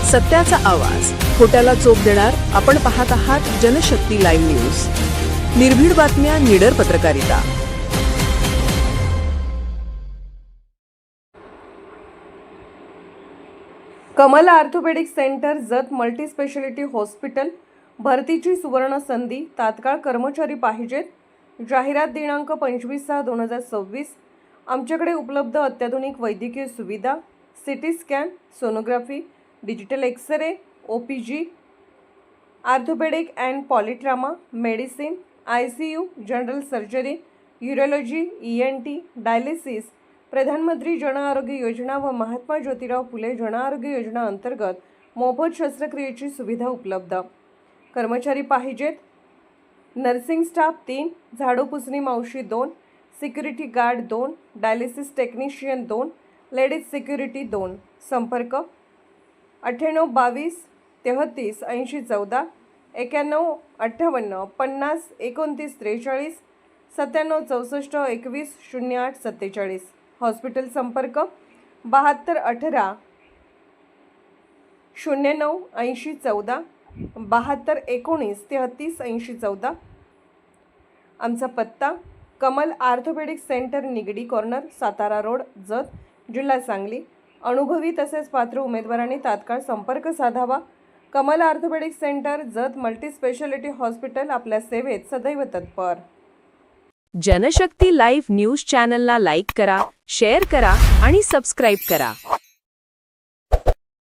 सत्याचा आवाज, खोट्याला चोप देणार. आपण पाहत आहात जनशक्ती लाईव्ह न्यूज. निर्भीड बातम्या, निडर पत्रकारिता. Kamal orthopaedic centre Jath multi speciality hospital. भरतीची सुवर्ण संधी. तात्काळ कर्मचारी पाहिजेत. जाहिरात दिनांक 25/6/2026. आमच्याकडे उपलब्ध अत्याधुनिक वैद्यकीय सुविधा, CT scan, sonography, digital X-ray, OPG, orthopaedic and polytrauma, medicine, ICU, general surgery, urology, ENT, dialysis. प्रधानमंत्री जन आरोग्य योजना व महात्मा ज्योतिराव फुले जन आरोग्य योजना अंतर्गत मोफत शस्त्रक्रियेची सुविधा उपलब्ध. कर्मचारी पाहिजेत. नर्सिंग स्टाफ 3, झाडू पुसणी मावशी 2, security guard 2, dialysis technician 2, ladies security 2. संपर्क 98 22 33 80 14, 91 58 50 29 43, 97 64 21 08 47. हॉस्पिटल संपर्क 72 18 09 80 14, 72 19 33 80 14. आमचा पत्ता Kamal orthopaedic centre, Nigdi corner, Satara road, Jath, जिल्हा सांगली. अनुभवी तसेच पात्र उमेदवारांनी तात्काळ संपर्क साधावा. Kamal orthopaedic centre, Jath multi speciality hospital आपल्या सेवेत सदैव तत्पर. जनशक्ती लाईव्ह न्यूज चॅनलला लाईक करा, शेअर करा आणि सबस्क्राईब करा.